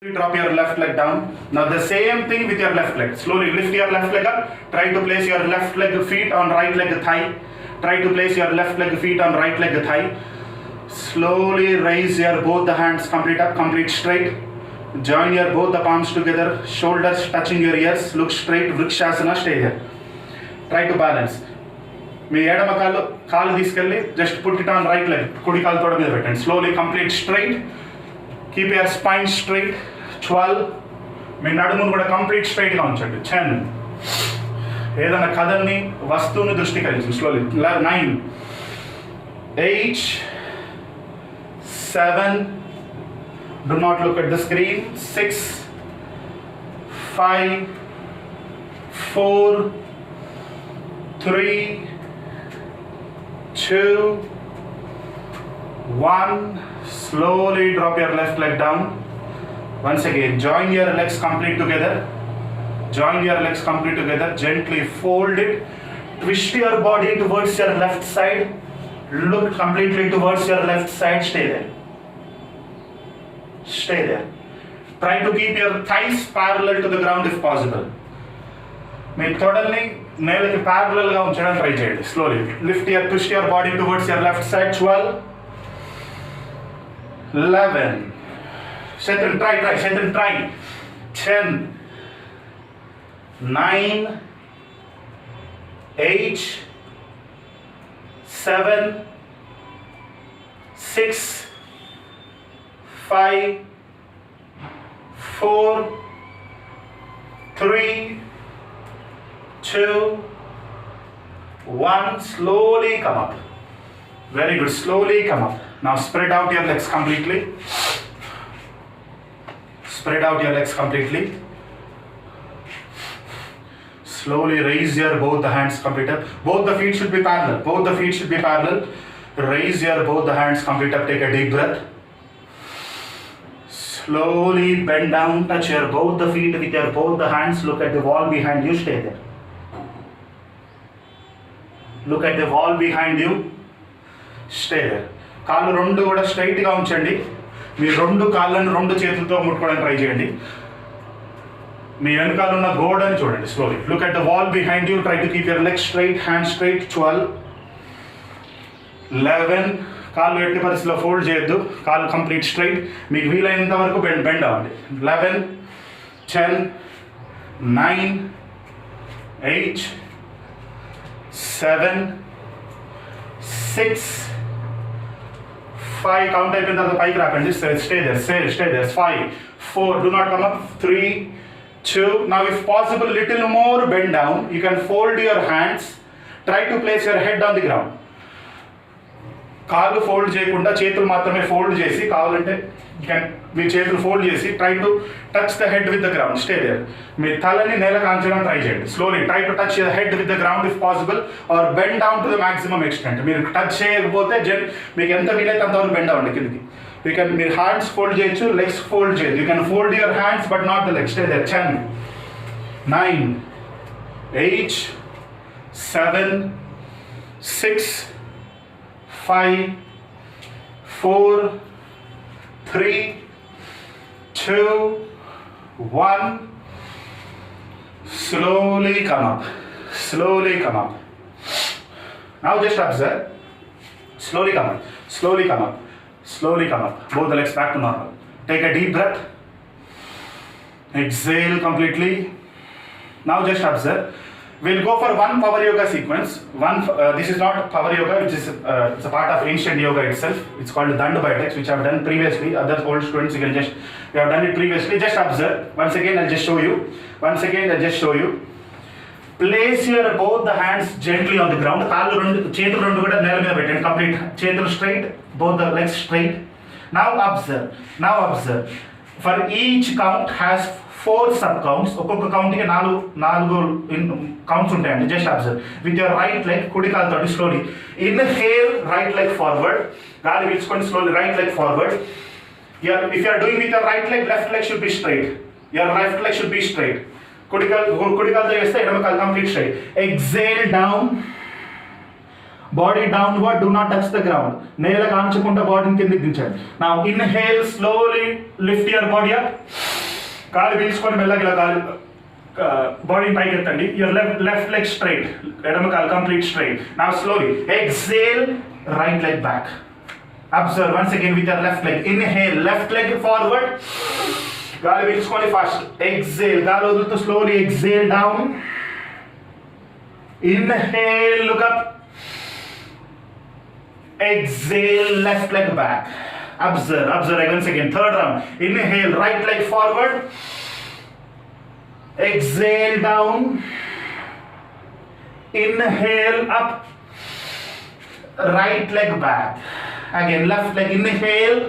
Drop your left leg down. Now the same thing with your left leg. Slowly lift your left leg up. Try to place your left leg feet on right leg thigh. Try to place your left leg feet on right leg thigh. Slowly raise your both the hands complete straight. Join your both the palms together. Shoulders touching your ears. Look straight. Vrikshasana. Stay here. Try to balance. మీ ఎడమ కాలు తీసుకెళ్ళి just put it on right leg, కుడి కాలు తోడ మీద పెట్టండి. Slowly complete straight. Keep your spine straight. 12. మీ నడుమును కూడా complete స్ట్రైట్గా ఉంచండి. 10. ఏదైనా కథల్ని వస్తువుని దృష్టికరించండి. Slowly. 9. 8. 7. Do not look at the screen. 6. 5. 4. 3. 2. 1. Slowly drop your left leg down. Once again, join your legs complete together. Join your legs complete together. Gently fold it. Twist your body towards your left side. Look completely towards your left side. Stay there. Stay there. Try to keep your thighs parallel to the ground if possible. మీ తొడల్ని నేలకి parallel గా ఉంచడానికి try చేయండి. Slowly twist your body towards your left side. 12. 11. Satan, try. Satan, try. 10. 9. 8. 7. 6. 5. 4. 3. 2. 1. Slowly come up. Very good. Slowly come up. Now spread out your legs completely. Spread out your legs completely. Slowly raise your both the hands complete up. Both the feet should be parallel. Both the feet should be parallel. Raise your both the hands complete up. Take a deep breath. Slowly bend down. Touch your both the feet with your both the hands. Look at the wall behind you. Stay there. Look at the wall behind you. Stay there. కాళ్ళు రెండు కూడా స్ట్రైట్గా ఉంచండి. మీ రెండు కాళ్ళను రెండు చేతులతో ముట్టుకోవడానికి try చేయండి. మీ వెనకాల ఉన్న గోడని చూడండి. Slowly look at the wall behind you. Try to keep your leg straight, hand straight. 12. 11. కాళ్ళు ఎట్టి పరిస్థితిలో ఫోల్డ్ చేయొద్దు. కాళ్ళు కంప్లీట్ స్ట్రైట్. మీకు వీలైనంత వరకు బెండ్ అవ్వండి. 11. 10. 9. 8. 7. 6. 5. కౌంట్ అయిపోయిన తర్వాత పైకి రాకండి. Stay there. 5. 4. Do not come up. 3. 2. Now if possible little more bend down. You can fold your hands. Try to place your head on the ground. కాళ్ళు ఫోల్డ్ చేయకుండా చేతులు మాత్రమే ఫోల్డ్ చేసి, కావాలంటే మీ చేతులు ఫోల్డ్ చేసి try to touch the head with the ground. Stay there. మీ తలని నేల కాంచడం ట్రై చేయండి. Slowly try to touch your head with the ground if possible or bend down to the maximum extent. మీరు టచ్ చేయకపోతే మీకు ఎంత వీలైతే అంతవరకు బెండ్ అవ్వండి కిందకి. మీరు హ్యాండ్స్ ఫోల్డ్ చేయొచ్చు, లెగ్స్ ఫోల్డ్ చేయొచ్చు. You can fold your hands but not the legs. Stay there. 10. 9. 8. 7. 6. 5. 4. 3. 2. 1. Slowly come up. Slowly come up. Now just observe. Slowly come up. Slowly come up. Slowly come up. Both the legs back to normal. Take a deep breath. Exhale completely. Now just observe. We'll go for one power yoga sequence. This is not power yoga, which is it's a part of ancient yoga itself. It's called Dandabhayataks, which I've done previously. Other old students, we have done it previously. Just observe. Once again, I'll just show you. Place your both the hands gently on the ground. చేతులు రెండు కూడా నేల మీద పెట్టండి. Complete చేతులు straight, both the legs straight. Now observe. For each count has 4 sub counts. ఒక్కొక్క కౌంట్కి 4 counts ఉంటాయండి. Just observe. With your right leg, కుడి కాలుతోటి slowly inhale, right leg forward. గాలి పీల్చుకొని slowly right leg forward. If you are doing with your right leg, left leg should be straight. Your left leg should be straight. కుడి కాలుతో వేస్తే ఎడమ కాలు complete straight. Exhale down. body downward, do not touch the ground. నేల కాంచకుండా బాడీని కిందకి దించండి. Now inhale, slowly lift your body up. కాలు పీల్చుకొని మెల్లగా ఇలా కాలు బాడీ పైకి ఎత్తండి. Your left leg straight, ఎడమ కాలు complete straight. Now slowly exhale, right leg back. Observe once again with your left leg. Inhale, left leg forward. గాలి పీల్చుకొని ఫాస్ట్. Exhale, గాలి వదులుతూ slowly exhale down. Inhale, look up. Exhale, left leg back. Observe once again. Third round. Inhale, right leg forward. Exhale down. Inhale up. Right leg back. Again, left leg. Inhale.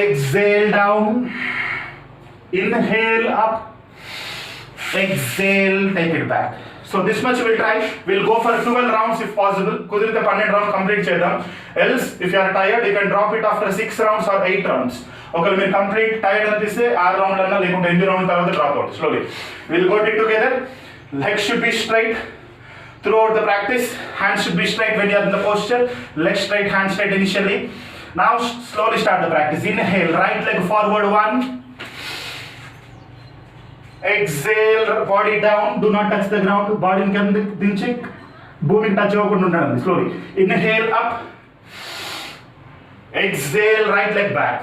Exhale down. Inhale up. Exhale, take it back. So this much we'll try. We'll go for 12 rounds if possible. కుదిరితే 12 rounds complete చేద్దాం. Else if you are tired you can drop it after 6 rounds or 8 rounds. ఒకవేళ మీరు complete tired అనిపిస్తే 6 round అన్నా లేకుంటే 8 round తర్వాత drop out. Slowly we'll go it together. Legs should be straight throughout the practice. Hands should be straight when you are in the posture. Legs straight, hands straight initially. Now slowly start the practice. Inhale, right leg forward 1. Exhale, body down, do not touch the ground. Body కింద దించి భూమికి touch అవ్వకుండా ఉండండి. Slowly inhale up. Exhale, right leg back.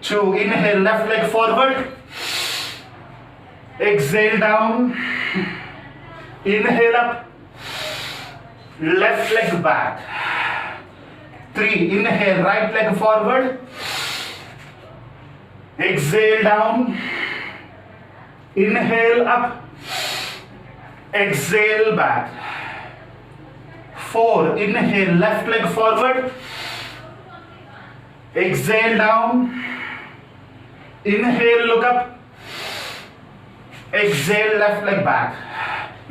2. Inhale, left leg forward. Exhale down. Inhale up. Left leg back. 3. Inhale, right leg forward. Exhale down. Inhale up. Exhale back. 4. Inhale, left leg forward. Exhale down. Inhale, look up. Exhale, left leg back.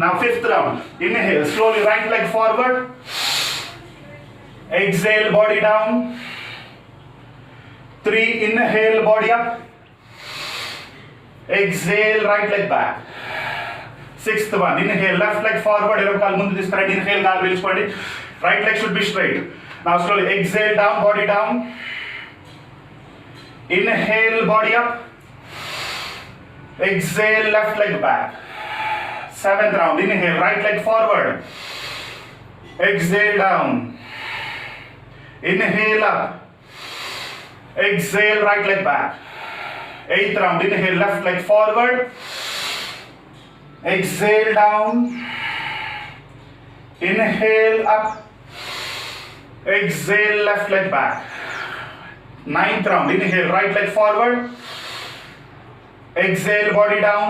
Now 5th round. Inhale, slowly right leg forward. Exhale, body down. 3. Inhale, body up. Exhale, right leg back. 6th one. Inhale, left leg forward. ఎడమ కాలు ముందు తీసుకురండి. Inhale, కాలు పీల్చుకోండి. Right leg should be straight. Now slowly exhale down, body down. Inhale, body up. Exhale, left leg back. 7th round. Inhale, right leg forward. Exhale down. Inhale up. Exhale, right leg back. 8th round. Inhale, left leg forward. Exhale down. Inhale up. Exhale, left leg back. 9th round. Inhale, right leg forward. Exhale, body down.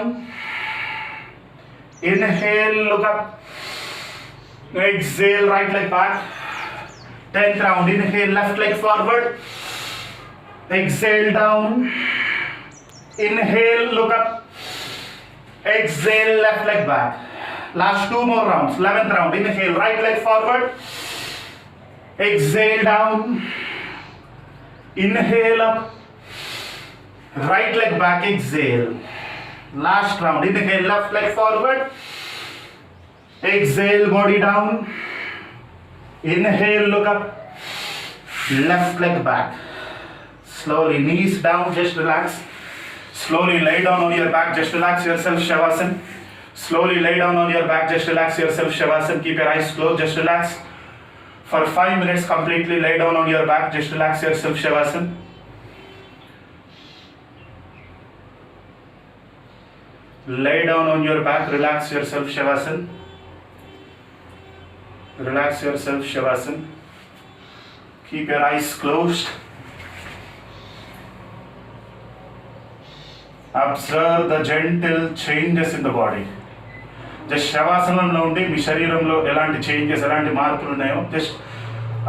Inhale, look up. Exhale, right leg back. 10th round. Inhale, left leg forward. Exhale down. Inhale, look up. Exhale, left leg back. Last 2 more rounds. 11th round. Inhale, right leg forward. Exhale down. Inhale up. Right leg back. Exhale. Last round. Inhale, left leg forward. Exhale, body down. Inhale, look up. Left leg back. Slowly, knees down, just relax. Slowly lay down on your back, just relax yourself, Shavasana. Slowly lay down on your back, just relax yourself, Shavasana. Keep your eyes closed, just relax. For 5 minutes, completely lay down on your back, just relax yourself, Shavasana. Lay down on your back, relax yourself, Shavasana. Relax yourself, Shavasana. Keep your eyes closed. Observe the gentle changes in the body. Just శవాసనంలో ఉండి మీ శరీరంలో ఎలాంటి changes ఎలాంటి మార్పులు ఉన్నాయో just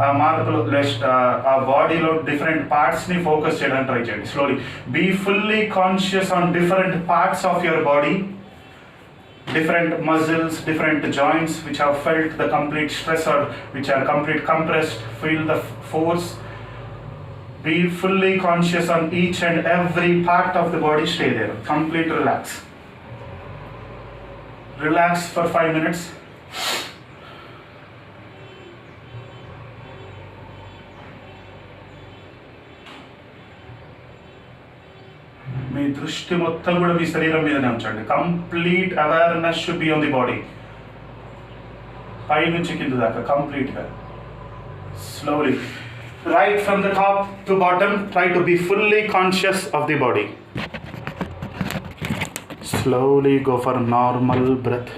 ఆ మార్పులు జస్ట్ ఆ బాడీలో డిఫరెంట్ పార్ట్స్ని ఫోకస్ చేయడానికి ట్రై చేయండి. Slowly be fully conscious on different parts of your body, different muscles, different joints which have felt the complete stress or which are complete compressed. Feel the force. Be fully conscious on each and every part of the body. Stay there. Complete relax. Relax for 5 minutes. మీ దృష్టి మొత్తం కూడా మీ శరీరం మీదనే ఉంచండి. Complete awareness should be on the body. పై నుంచి కింద దాకా కంప్లీట్గా. Slowly right from the top to bottom try to be fully conscious of the body. Slowly go for normal breath.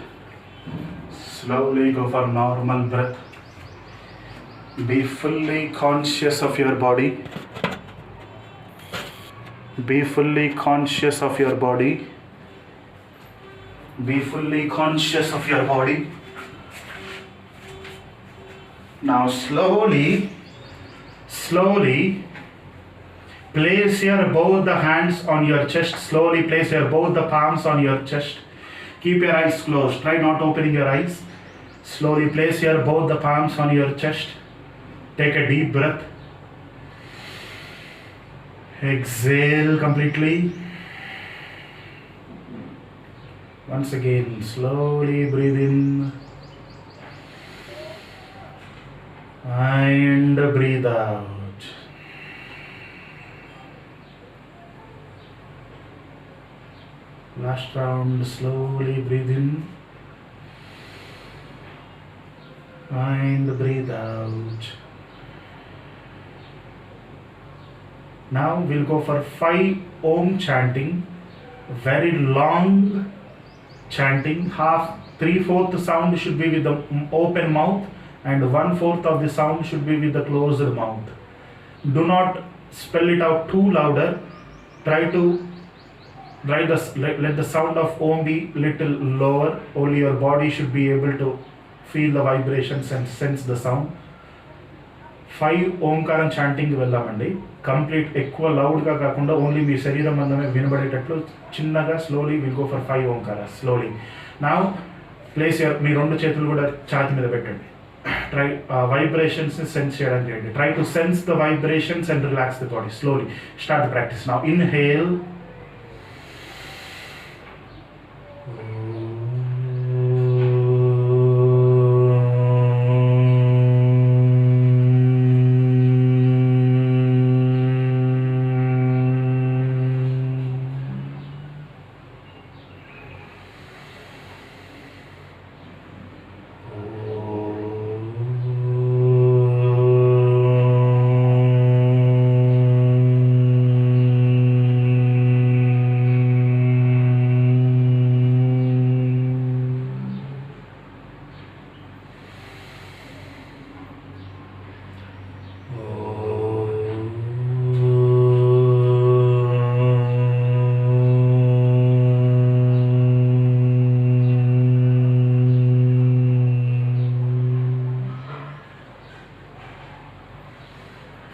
Slowly go for normal breath. Be fully conscious of your body. Be fully conscious of your body. Be fully conscious of your body. Now slowly place your both the hands on your chest. Slowly place your both the palms on your chest. Keep your eyes closed. Try not opening your eyes. Slowly place your both the palms on your chest. Take a deep breath. Exhale completely. Once again, slowly breathe in and breathe out. Last round, slowly breathe in and breathe out. Now we'll go for 5 Om chanting, very long chanting. 3/4 sound should be with the open mouth and 1/4 of the sound should be with the closed mouth. Do not spell it out too louder. Let the sound of Om be little lower. Only your body should be able to feel the vibrations and sense the sound. 5 Omkaram chanting వెళ్దామండి. Complete ఎక్కువ లౌడ్గా కాకుండా only మీ శరీరం అందమే వినబడేటట్లు చిన్నగా slowly will go for 5 ఓంకార. Slowly now place మీ 2 చేతులు కూడా ఛాతీ మీద పెట్టండి. ట్రై వైబ్రేషన్స్ సెన్స్ చేయడానికి చేయండి. Try to sense the vibrations and relax the body. Slowly start the practice. Now inhale.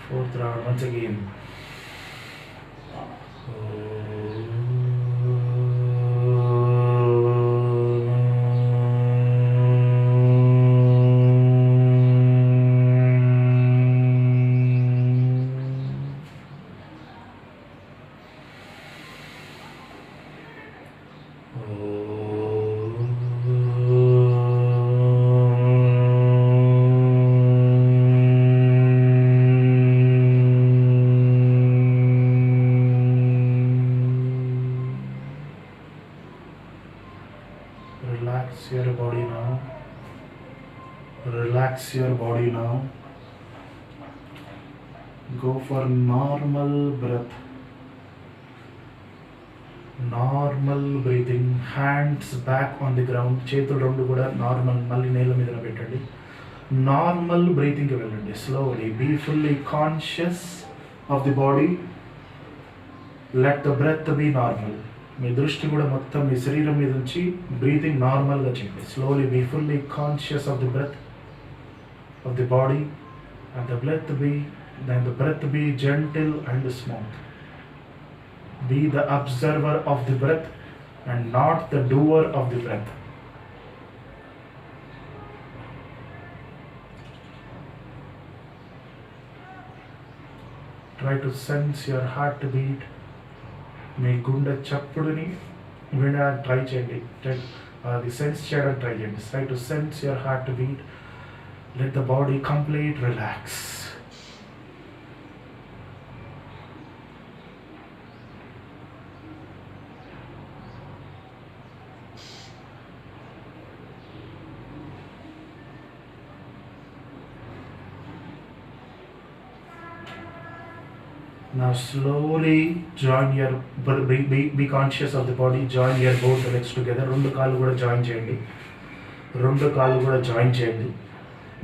Fourth round once again. Relax your body now. Relax your body now. Go for normal breath. Normal breathing. Hands back on the ground. చేతులు రెండు కూడా normal మళ్ళీ నేల మీద పెట్టండి. Normal బ్రీతింగ్కి వెళ్ళండి. Slowly be fully conscious of the body. Let the breath be normal. మీ దృష్టి కూడా మొత్తం మీ శరీరం మీద నుంచి బ్రీతింగ్ నార్మల్గా చేయండి. Slowly be fully conscious of the breath of the body and the breath be gentle and smooth. Be the observer of the breath and not the doer of the breath. Try to sense your heartbeat. మీ గుండె చప్పుడుని వినడానికి try చేయండి. అది sense చేయడానికి try చేయండి. Try to sense your heartbeat. Let the body complete relax. Now slowly join your, be conscious of the body, join your both legs together. రెండు కాళ్ళు కూడా join చేయండి, రెండు కాళ్ళు కూడా జాయిన్ చేయండి.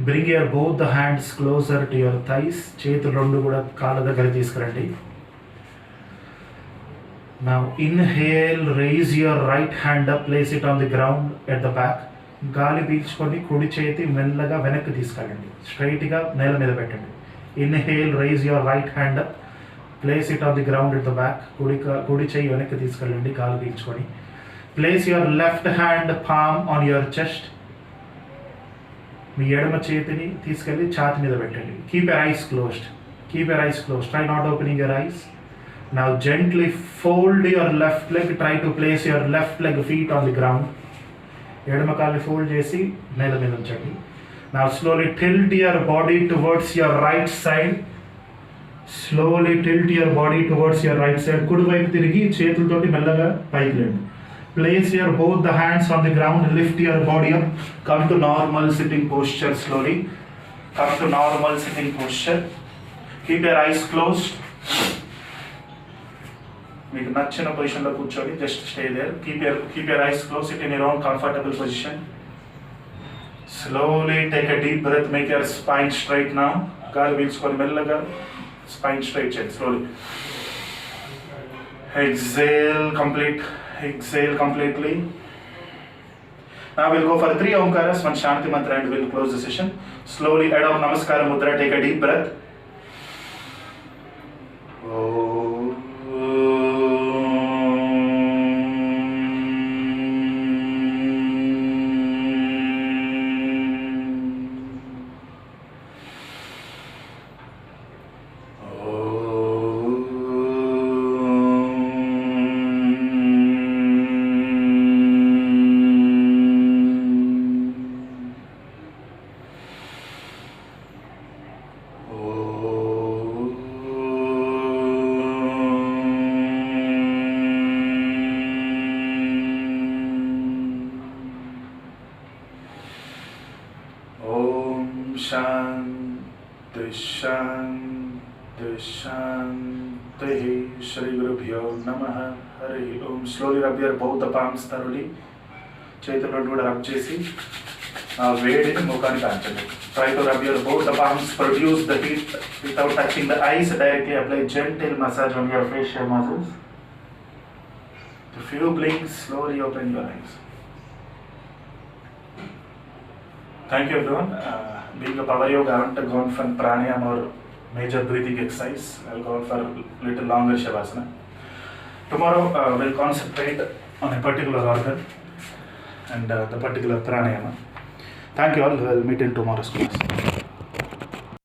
Bring your both the hands closer to your thighs. చేతులు రెండు కూడా కాళ్ళ దగ్గర తీసుకురండి. Now inhale, raise your right hand up, place it on the ground at the back. గాలి పీల్చుకొని కుడి చేతి మెల్లగా వెనక్కి తీసుకెళ్ళండి, స్ట్రైట్గా నేల మీద పెట్టండి. Inhale, raise your right hand up, place it on the ground at the back. కుడి చేయి వెనక్కి తీసుకెళ్ళండి గాలి పీల్చుకొని. Place your left hand palm on your chest. మీ ఎడమ చేతిని తీసుకెళ్ళి ఛాతి మీద పెట్టండి. Keep your eyes closed. Keep your eyes closed. Try not opening your eyes. Now gently fold your left leg. Try to place your left leg feet on the ground. ఎడమ కాళ్ళు fold చేసి నేల మీద ఉంచండి. Now slowly tilt your body towards your right side. Slowly tilt your body towards your right side. కుడి వైపు తిరిగి చేతులతోటి మెల్లగా పైకి లేండి. Place your both the hands on the ground. Lift your body up. Come to normal sitting posture slowly. Come to normal sitting posture. Keep your eyes closed. మీకు నచ్చిన పొజిషన్లో కూర్చోండి. Just stay there. Keep your eyes closed. Sit in your own comfortable position. Slowly take a deep breath. Make your spine straight now. గాలి పీల్చుకొని మెల్లగా spine straight చేయండి. Slowly. Exhale completely. Now we'll go for 3 Omkaras, 1 Shanti Mantra, and we'll close the session. Slowly adopt Namaskara Mudra. Take a deep breath. Shanti. Shri Gurubhyo Namaha. Hari Om. Slowly rub your both the palms thoroughly. చేతులు కూడా rub చేసి వేడిని ముఖానికి అంచండి. Try to rub your both the palms. Produce the heat without touching the eyes. Directly apply gentle massage on your facial muscles. A few blinks. Slowly open your eyes. Thank you everyone. Being a power yoga, I haven't gone for pranayama or major breathing exercise. I'll go for little longer shavasana. Tomorrow we'll concentrate on a particular organ and the particular pranayama. Thank you all. We'll meet in tomorrow's class.